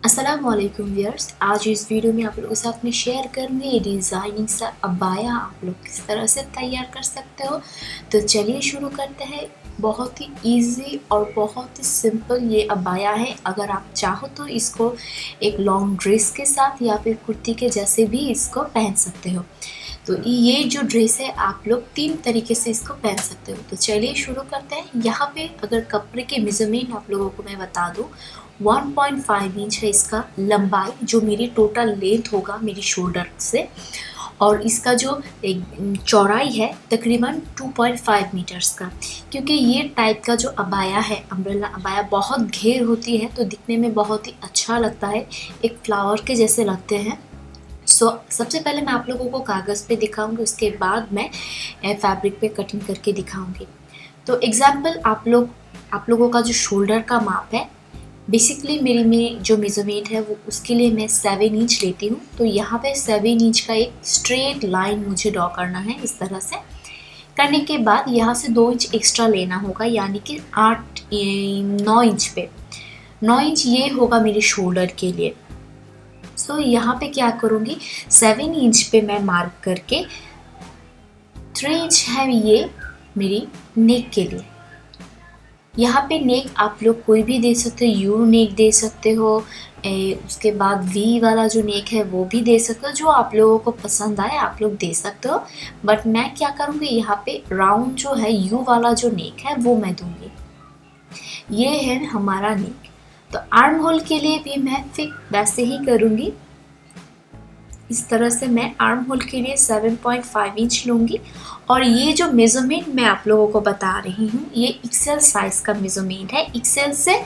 अस्सलामुअलैकुम व्यूअर्स, आज इस वीडियो में आप लोगों के साथ में शेयर करूँगी ये डिज़ाइनिंग सा अबाया आप लोग किस तरह से तैयार कर सकते हो। तो चलिए शुरू करते हैं। बहुत ही इजी और बहुत ही सिंपल ये अबाया है। अगर आप चाहो तो इसको एक लॉन्ग ड्रेस के साथ या फिर कुर्ती के जैसे भी इसको पहन सकते हो। तो ये जो ड्रेस है आप लोग 3 तरीके से इसको पहन सकते हो। तो चलिए शुरू करते हैं। यहाँ पे अगर कपड़े के मेज़रमेंट आप लोगों को मैं बता दूँ, 1.5 इंच है इसका लंबाई, जो मेरी टोटल लेंथ होगा मेरी शोल्डर से, और इसका जो एक चौड़ाई है तकरीबन 2.5 मीटर्स का। क्योंकि ये टाइप का जो अबाया है, अम्ब्रेला अबाया, बहुत घेर होती है तो दिखने में बहुत ही अच्छा लगता है, एक फ्लावर के जैसे लगते हैं। सबसे पहले मैं आप लोगों को कागज़ पे दिखाऊंगी, उसके बाद मैं फैब्रिक पे कटिंग करके दिखाऊंगी। तो एग्जाम्पल आप लोगों का जो शोल्डर का माप है, बेसिकली मेरी जो मेज़रमेंट है वो उसके लिए मैं 7 इंच लेती हूँ। तो यहाँ पे 7 इंच का एक स्ट्रेट लाइन मुझे ड्रॉ करना है। इस तरह से करने के बाद यहाँ से 2 इंच एक्स्ट्रा लेना होगा, यानी कि 9 इंच पे 9 इंच ये होगा मेरे शोल्डर के लिए। यहाँ पे क्या करूँगी, 7 इंच पे मैं मार्क करके 3 इंच है ये मेरी नेक के लिए। यहाँ पे नेक आप लोग कोई भी दे सकते हो, यू नेक दे सकते हो, उसके बाद वी वाला जो नेक है वो भी दे सकते हो, जो आप लोगों को पसंद आए आप लोग दे सकते हो। बट मैं क्या करूँगी, यहाँ पे राउंड जो है यू वाला जो नेक है वो मैं दूँगी। ये है हमारा नेक। तो आर्म होल के लिए भी मैं फिर वैसे ही करूँगी। इस तरह से मैं आर्म होल के लिए 7.5 इंच लूँगी। और ये जो मेज़रमेंट मैं आप लोगों को बता रही हूँ, ये एक्सेल साइज़ का मेज़रमेंट है। एक्सेल से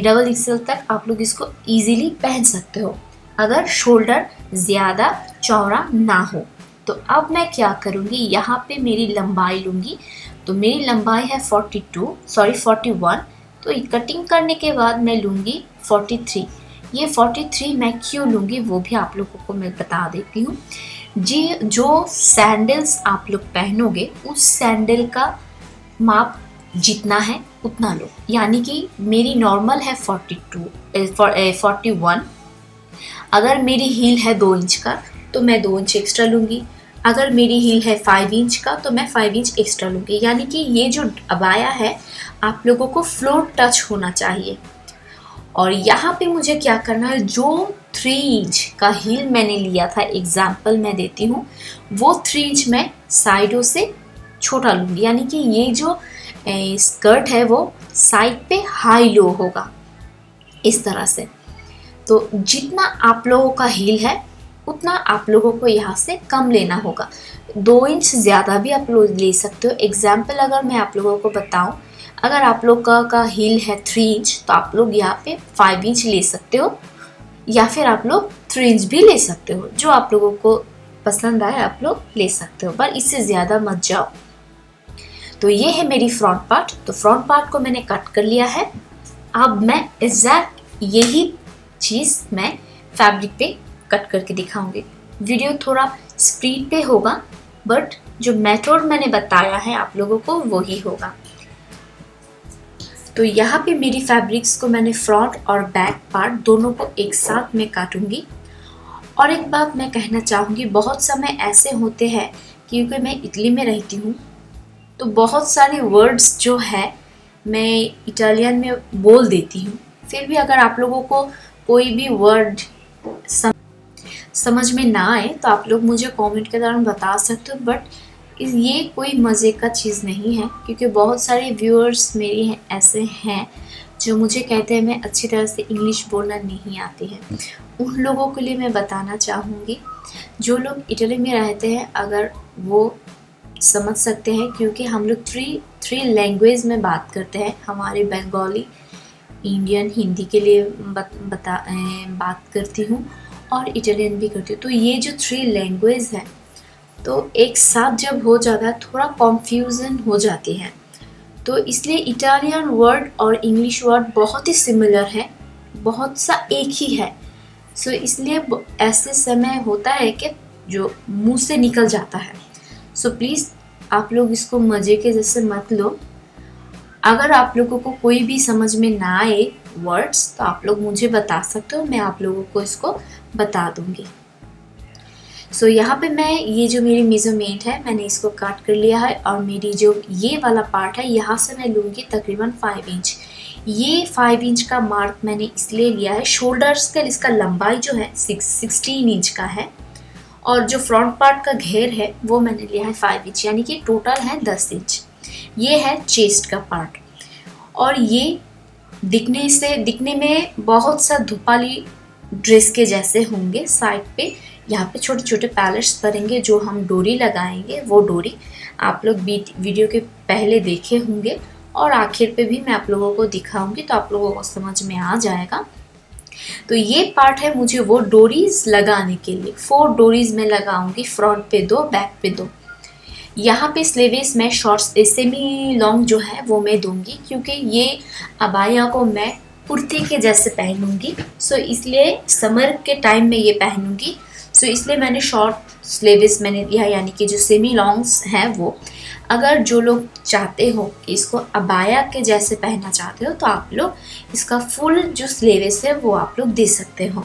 डबल एक्सेल तक आप लोग इसको इजीली पहन सकते हो, अगर शोल्डर ज़्यादा चौड़ा ना हो। तो अब मैं क्या करूँगी, यहाँ पे मेरी लंबाई लूँगी। तो मेरी लंबाई है 41। तो कटिंग करने के बाद मैं लूँगी 43। ये 43 मैं क्यों लूँगी वो भी आप लोगों को मैं बता देती हूँ। जी, जो सैंडल्स आप लोग पहनोगे उस सैंडल का माप जितना है उतना लो, यानी कि मेरी नॉर्मल है 41। अगर मेरी हील है 2 इंच का तो मैं 2 इंच एक्स्ट्रा लूँगी। अगर मेरी हील है 5 इंच का तो मैं 5 इंच एक्स्ट्रा लूँगी। यानी कि ये जो अबाया है आप लोगों को फ्लोर टच होना चाहिए। और यहाँ पे मुझे क्या करना है, जो 3 इंच का हील मैंने लिया था, एग्जाम्पल मैं देती हूँ, वो 3 इंच मैं साइडों से छोटा लूँगी। यानी कि ये जो स्कर्ट है वो साइड पे हाई लो होगा, इस तरह से। तो जितना आप लोगों का हील है उतना आप लोगों को यहाँ से कम लेना होगा। 2 इंच ज़्यादा भी आप लोग ले सकते हो। एग्जाम्पल अगर मैं आप लोगों को बताऊँ, अगर आप लोग का हील है 3 इंच तो आप लोग यहाँ पे 5 इंच ले सकते हो, या फिर आप लोग 3 इंच भी ले सकते हो। जो आप लोगों को पसंद आए आप लोग ले सकते हो, पर इससे ज़्यादा मत जाओ। तो ये है मेरी फ्रंट पार्ट। तो फ्रंट पार्ट को मैंने कट कर लिया है। अब मैं एग्जैक्ट यही चीज़ मैं फैब्रिक पे कट करके दिखाऊंगी। वीडियो थोड़ा स्पीड पे होगा, बट जो मेथड मैंने बताया है आप लोगों को वही होगा। तो यहाँ पे मेरी फैब्रिक्स को मैंने फ्रंट और बैक पार्ट दोनों को एक साथ में काटूंगी। और एक बात मैं कहना चाहूँगी, बहुत समय ऐसे होते हैं, क्योंकि मैं इटली में रहती हूँ तो बहुत सारे वर्ड्स जो है मैं इटालियन में बोल देती हूँ। फिर भी अगर आप लोगों को कोई भी वर्ड समझ में ना आए तो आप लोग मुझे कमेंट के दौरान बता सकते हो। बट ये कोई मज़े का चीज़ नहीं है, क्योंकि बहुत सारे व्यूअर्स मेरे ऐसे हैं जो मुझे कहते हैं मैं अच्छी तरह से इंग्लिश बोलना नहीं आती है। उन लोगों के लिए मैं बताना चाहूँगी, जो लोग इटली में रहते हैं अगर वो समझ सकते हैं, क्योंकि हम लोग थ्री लैंग्वेज में बात करते हैं। हमारे बंगाली, इंडियन, हिंदी के लिए बात करती हूँ और इटालियन भी करती हूँ। तो ये जो 3 लैंग्वेज है तो एक साथ जब हो जाता है थोड़ा कन्फ्यूज़न हो जाती है। तो इसलिए इटालियन वर्ड और इंग्लिश वर्ड बहुत ही सिमिलर है, बहुत सा एक ही है। इसलिए ऐसे समय होता है कि जो मुंह से निकल जाता है। प्लीज़ आप लोग इसको मज़े के जैसे मत लो। अगर आप लोगों को कोई भी समझ में ना आए वर्ड्स तो आप लोग मुझे बता सकते हो, मैं आप लोगों को इसको बता दूंगी। सो यहाँ पे मैं ये जो मेरी मेजरमेंट है मैंने इसको काट कर लिया है, और मेरी जो ये वाला पार्ट है यहाँ से मैं लूँगी तकरीबन 5 इंच। ये 5 इंच का मार्क मैंने इसलिए लिया है, शोल्डर्स का इसका लंबाई जो है 16 इंच का है, और जो फ्रंट पार्ट का घेर है वो मैंने लिया है 5 इंच, यानी कि टोटल है 10 इंच। ये है चेस्ट का पार्ट, और ये दिखने में बहुत सा धुपाली ड्रेस के जैसे होंगे। साइड पे यहाँ पे छोटे छोटे पैलेट्स पड़ेंगे, जो हम डोरी लगाएंगे वो डोरी आप लोग वीडियो के पहले देखे होंगे, और आखिर पे भी मैं आप लोगों को दिखाऊंगी तो आप लोगों को समझ में आ जाएगा। तो ये पार्ट है मुझे वो डोरीज लगाने के लिए, 4 डोरीज मैं लगाऊंगी, फ्रंट पे 2, बैक पे 2। यहाँ पे स्लीव्स में शॉर्ट्स सेमी लॉन्ग जो है वो मैं दूंगी, क्योंकि ये अबाया को मैं कुर्ती के जैसे पहनूंगी, सो इसलिए समर के टाइम में ये पहनूंगी। सो इसलिए मैंने शॉर्ट स्लीव्स मैंने लिया, यानी कि जो सेमी लॉन्ग्स हैं वो। अगर जो लोग चाहते हो कि इसको अबाया के जैसे पहनना चाहते हो तो आप लोग इसका फुल जो स्लीव्स है वो आप लोग दे सकते हो।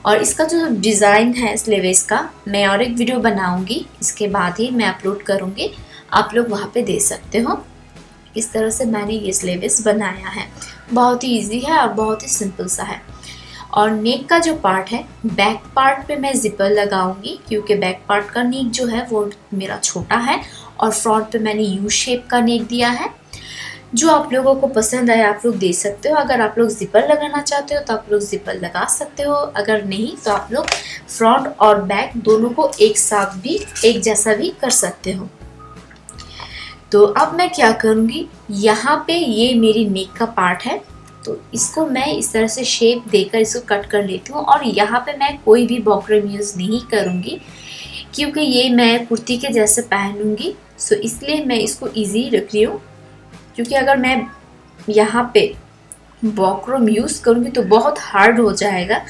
और इसका जो डिज़ाइन है स्लीव्स का मैं और एक वीडियो बनाऊंगी, इसके बाद ही मैं अपलोड करूंगी, आप लोग वहाँ पे दे सकते हो। इस तरह से मैंने ये स्लीव्स बनाया है, बहुत ही इजी है और बहुत ही सिंपल सा है। और नेक का जो पार्ट है, बैक पार्ट पे मैं जिपर लगाऊंगी, क्योंकि बैक पार्ट का नेक जो है वो मेरा छोटा है, और फ्रंट पे मैंने यू शेप का नेक दिया है। जो आप लोगों को पसंद आए आप लोग दे सकते हो। अगर आप लोग जिपर लगाना चाहते हो तो आप लोग जिपर लगा सकते हो, अगर नहीं तो आप लोग फ्रंट और बैक दोनों को एक साथ भी एक जैसा भी कर सकते हो। तो अब मैं क्या करूँगी, यहाँ पे ये मेरी नेक का पार्ट है, तो इसको मैं इस तरह से शेप देकर इसको कट कर लेती हूँ। और यहाँ पे मैं कोई भी बॉक्रम यूज़ नहीं करूँगी, क्योंकि ये मैं कुर्ती के जैसे पहनूंगी, सो इसलिए मैं इसको इजी रख रही हूँ। क्योंकि अगर मैं यहाँ पे बॉक्रम यूज़ करूँगी तो बहुत हार्ड हो जाएगा,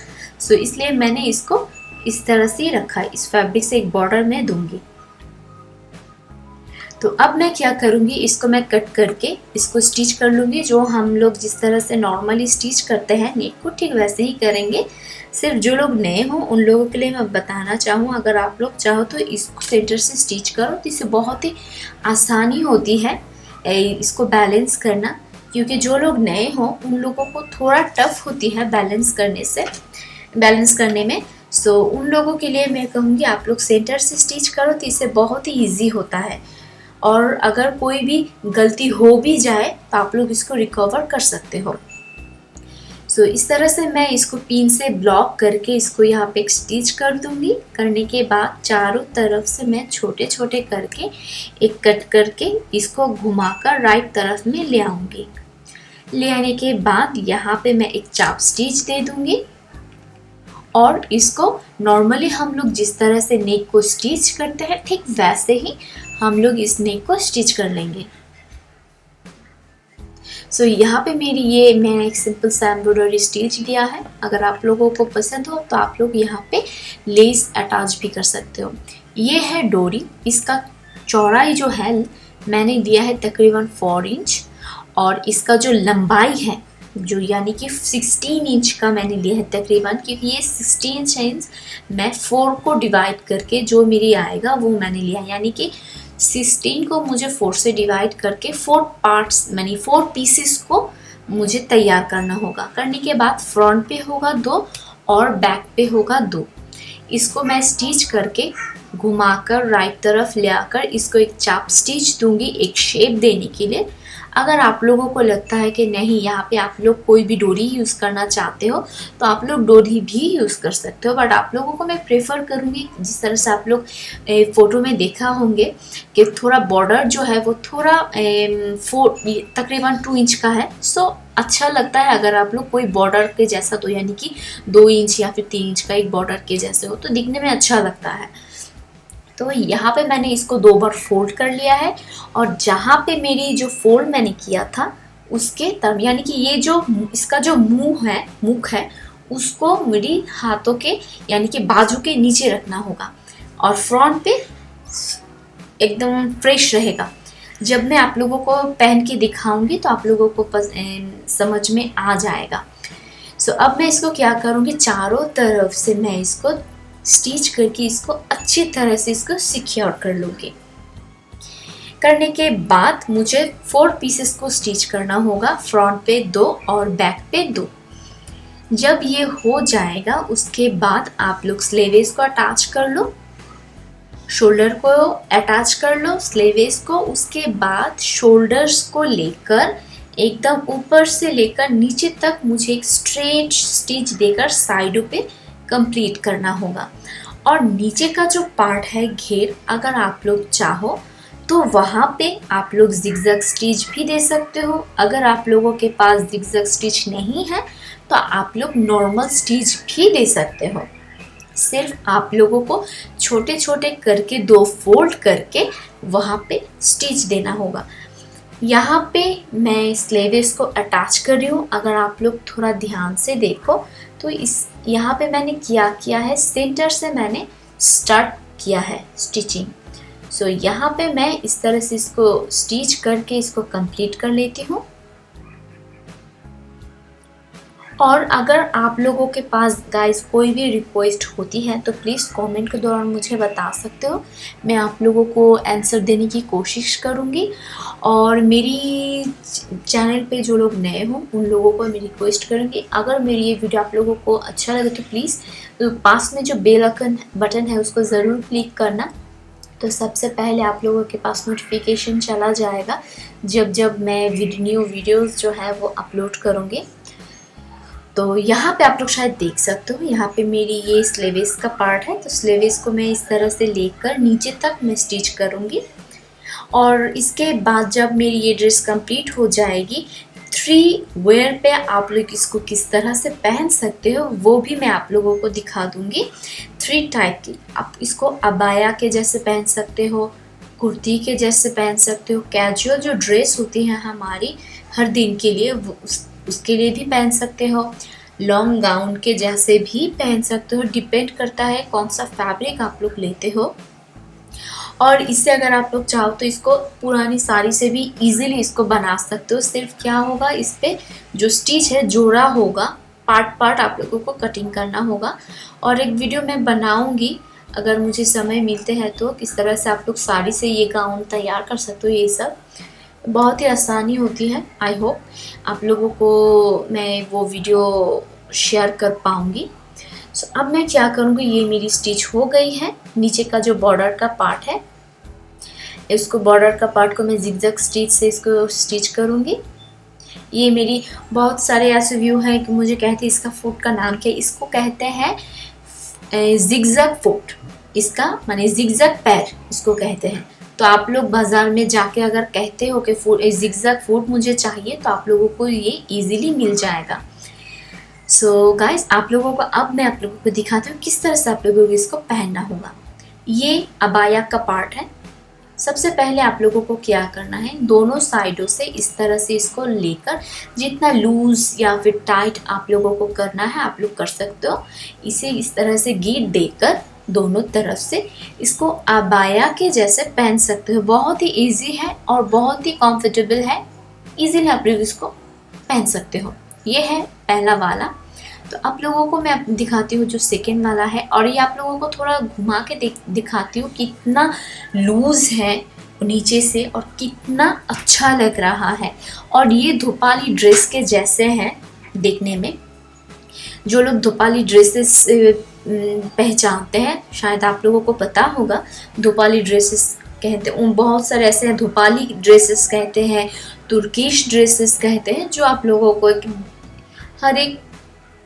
सो इसलिए मैंने इसको इस तरह से ही रखा है। इस फैब्रिक से एक बॉर्डर मैं दूंगी। तो अब मैं क्या करूँगी, इसको मैं कट करके इसको स्टिच कर लूँगी। जो हम लोग जिस तरह से नॉर्मली स्टिच करते हैं नेक को, ठीक वैसे ही करेंगे। सिर्फ जो लोग नए हों उन लोगों के लिए मैं बताना चाहूँ, अगर आप लोग चाहो तो इसको सेंटर से स्टिच करो, तो इससे बहुत ही आसानी होती है इसको बैलेंस करना। क्योंकि जो लोग नए हों उन लोगों को थोड़ा टफ होती है बैलेंस करने में। सो उन लोगों के लिए मैं कहूँगी आप लोग सेंटर से स्टिच करो, तो इससे बहुत ही ईजी होता है। और अगर कोई भी गलती हो भी जाए तो आप लोग इसको रिकवर कर सकते हो। सो इस तरह से मैं इसको पिन से ब्लॉक करके इसको यहाँ पे एक स्टिच कर दूँगी। करने के बाद चारों तरफ से मैं छोटे छोटे करके एक कट करके इसको घुमाकर राइट तरफ में ले आऊँगी। ले आने के बाद यहाँ पे मैं एक चाप स्टिच दे दूँगी, और इसको नॉर्मली हम लोग जिस तरह से नेक को स्टिच करते हैं ठीक वैसे ही हम लोग इस नेक को स्टिच कर लेंगे। सो यहाँ पे मैंने एक सिंपल सा एम्ब्रॉयडरी स्टिच दिया है। अगर आप लोगों को पसंद हो तो आप लोग यहाँ पे लेस अटैच भी कर सकते हो। ये है डोरी, इसका चौड़ाई जो है मैंने दिया है तकरीबन 4 इंच, और इसका जो लंबाई है जो यानी कि 16 इंच का मैंने लिया है तकरीबन, क्योंकि ये 16 इंच मैं 4 को डिवाइड करके जो मेरी आएगा वो मैंने लिया है। यानी कि 16 को मुझे 4 से डिवाइड करके 4 पार्ट्स यानी 4 पीसेस को मुझे तैयार करना होगा। करने के बाद फ्रंट पे होगा 2 और बैक पे होगा 2। इसको मैं स्टिच करके घुमाकर राइट तरफ ले आकर इसको एक चाप स्टिच दूंगी एक शेप देने के लिए। अगर आप लोगों को लगता है कि नहीं यहाँ पे आप लोग कोई भी डोरी यूज़ करना चाहते हो तो आप लोग डोरी भी यूज़ कर सकते हो, बट आप लोगों को मैं प्रेफर करूँगी जिस तरह से आप लोग फ़ोटो में देखा होंगे कि थोड़ा बॉर्डर जो है वो थोड़ा तकरीबन 2 इंच का है। सो अच्छा लगता है अगर आप लोग कोई बॉर्डर के जैसा, तो यानी कि 2 इंच या फिर 3 इंच का एक बॉर्डर के जैसे हो तो दिखने में अच्छा लगता है। तो यहाँ पे मैंने इसको 2 बार फोल्ड कर लिया है, और जहाँ पे मेरी जो फोल्ड मैंने किया था उसके तब यानी कि ये जो इसका जो मुख है उसको मेरी हाथों के यानी कि बाजू के नीचे रखना होगा, और फ्रंट पे एकदम फ्रेश रहेगा। जब मैं आप लोगों को पहन के दिखाऊंगी तो आप लोगों को समझ में आ जाएगा। सो अब मैं इसको क्या करूँगी, चारों तरफ से मैं इसको स्टिच करके इसको अच्छी तरह से इसको सिक्योर कर लूँगी। करने के बाद मुझे 4 पीसेस को स्टिच करना होगा, फ्रंट पे 2 और बैक पे 2। जब ये हो जाएगा उसके बाद आप लोग स्लीव्स को अटैच कर लो, शोल्डर को अटैच कर लो स्लीव्स को। उसके बाद शोल्डर्स को लेकर एकदम ऊपर से लेकर नीचे तक मुझे एक स्ट्रेट स्टिच देकर साइडों पे कंप्लीट करना होगा। और नीचे का जो पार्ट है घेर, अगर आप लोग चाहो तो वहाँ पे आप लोग जिगजैग स्टिच भी दे सकते हो। अगर आप लोगों के पास जिगजैग स्टिच नहीं है तो आप लोग नॉर्मल स्टिच भी दे सकते हो। सिर्फ आप लोगों को छोटे छोटे करके 2 फोल्ड करके वहाँ पे स्टिच देना होगा। यहाँ पे मैं स्लीव्स को अटैच कर रही हूँ। अगर आप लोग थोड़ा ध्यान से देखो तो इस यहाँ पे मैंने क्या किया है, सेंटर से मैंने स्टार्ट किया है स्टिचिंग। सो यहाँ पे मैं इस तरह से इसको स्टिच करके इसको कंप्लीट कर लेती हूँ। और अगर आप लोगों के पास गाइस कोई भी रिक्वेस्ट होती है तो प्लीज़ कमेंट के दौरान मुझे बता सकते हो, मैं आप लोगों को आंसर देने की कोशिश करूँगी। और मेरी चैनल पे जो लोग नए हो उन लोगों को मैं रिक्वेस्ट करूँगी, अगर मेरी ये वीडियो आप लोगों को अच्छा लगे तो प्लीज़ तो पास में जो बेल आइकन बटन है उसको ज़रूर क्लिक करना। तो सबसे पहले आप लोगों के पास नोटिफिकेशन चला जाएगा जब जब मैं न्यू वीडियोज़ जो है वो अपलोड करूँगी। तो यहाँ पे आप लोग शायद देख सकते हो, यहाँ पे मेरी ये स्लीव्स का पार्ट है। तो स्लीव्स को मैं इस तरह से लेकर नीचे तक मैं स्टिच करूँगी। और इसके बाद जब मेरी ये ड्रेस कंप्लीट हो जाएगी, 3 वेयर पे आप लोग इसको किस तरह से पहन सकते हो वो भी मैं आप लोगों को दिखा दूँगी। 3 टाइप की आप इसको अबाया के जैसे पहन सकते हो, कुर्ती के जैसे पहन सकते हो, कैजुअल जो ड्रेस होती है हमारी हर दिन के लिए वो उसके लिए भी पहन सकते हो, लॉन्ग गाउन के जैसे भी पहन सकते हो। डिपेंड करता है कौन सा फैब्रिक आप लोग लेते हो। और इससे अगर आप लोग चाहो तो इसको पुरानी साड़ी से भी इजीली इसको बना सकते हो। सिर्फ क्या होगा, इस पे जो स्टिच है जोड़ा होगा, पार्ट पार्ट आप लोगों को कटिंग करना होगा। और एक वीडियो मैं बनाऊंगी अगर मुझे समय मिलते हैं तो, किस तरह से आप लोग साड़ी से ये गाउन तैयार कर सकते हो। ये सब बहुत ही आसानी होती है। आई होप आप लोगों को मैं वो वीडियो शेयर कर पाऊँगी। सो अब मैं क्या करूँगी, ये मेरी स्टिच हो गई है। नीचे का जो बॉर्डर का पार्ट है, इसको बॉर्डर का पार्ट को मैं जिगजैग स्टिच से इसको स्टिच करूँगी। ये मेरी बहुत सारे ऐसे व्यू हैं कि मुझे कहते हैं इसका फुट का नाम क्या है। इसको कहते हैं जिगजैग फुट, इसका माने जिगजैग पैर इसको कहते हैं। तो आप लोग बाज़ार में जाके अगर कहते हो कि जिगजैग फुट मुझे चाहिए तो आप लोगों को ये इजीली मिल जाएगा। सो गाइस आप लोगों को अब मैं आप लोगों को दिखाती हूँ किस तरह से आप लोगों को इसको पहनना होगा। ये अबाया का पार्ट है। सबसे पहले आप लोगों को क्या करना है, दोनों साइडों से इस तरह से इसको लेकर जितना लूज या फिर टाइट आप लोगों को करना है आप लोग कर सकते हो। इसे इस तरह से गीट देकर दोनों तरफ से इसको अबाया के जैसे पहन सकते हो। बहुत ही इजी है और बहुत ही कंफर्टेबल है, इजीली आप लोग इसको पहन सकते हो। ये है पहला वाला। तो आप लोगों को मैं दिखाती हूँ जो सेकेंड वाला है, और ये आप लोगों को थोड़ा घुमा के दिखाती हूँ कितना लूज है नीचे से और कितना अच्छा लग रहा है। और ये धोपाली ड्रेस के जैसे हैं देखने में। जो लोग धोपाली ड्रेसेस पहचानते हैं शायद आप लोगों को पता होगा, धोपाली ड्रेसेस कहते हैं, बहुत सारे ऐसे हैं, धोपाली ड्रेसेस कहते हैं, तुर्किश ड्रेसेस कहते हैं, जो आप लोगों को हर एक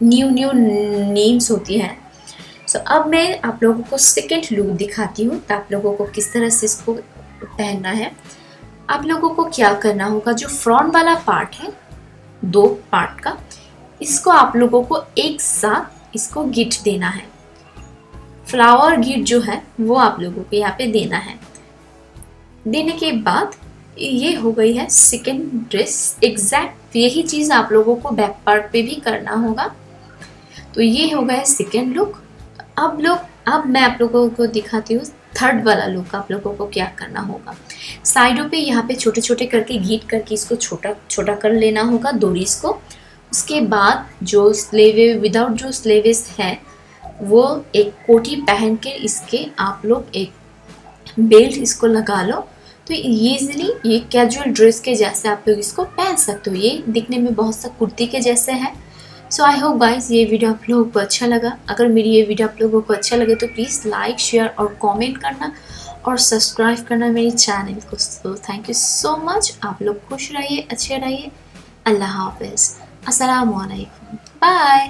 न्यू नेम्स होती हैं। सो अब मैं आप लोगों को सेकेंड लुक दिखाती हूँ तो आप लोगों को किस तरह से इसको पहनना है। आप लोगों को क्या करना होगा, जो फ्रंट वाला पार्ट है 2 पार्ट का, इसको आप लोगों को एक साथ इसको गिट देना है। फ्लावर गिट जो है वो आप लोगों को यहाँ पे देना है। देने के बाद ये हो गई है सेकेंड ड्रेस। एग्जैक्ट यही चीज़ आप लोगों को बैक पार्ट पे भी करना होगा। तो ये हो गया सेकेंड लुक। अब मैं आप लोगों को दिखाती हूँ थर्ड वाला लुक आप लोगों को क्या करना होगा, साइडों पे यहाँ पे छोटे छोटे करके घीट करके इसको छोटा छोटा कर लेना होगा डोरीज को। उसके बाद जो स्लेवे विदाउट जो स्लेवेस है वो एक कोटी पहन के इसके आप लोग एक बेल्ट इसको लगा लो, तो ईजिली ये कैजुअल ड्रेस के जैसे आप लोग इसको पहन सकते हो। ये दिखने में बहुत सा कुर्ती के जैसे है। सो आई होप गाइस ये वीडियो आप लोगों को अच्छा लगा। अगर मेरी ये वीडियो आप लोगों को अच्छा लगे तो प्लीज़ लाइक शेयर और कमेंट करना और सब्सक्राइब करना मेरी चैनल को। So thank you so much. आप लोग खुश रहिए, अच्छे रहिए। अल्लाह हाफिज़। अस्सलाम वालेकुम। बाय।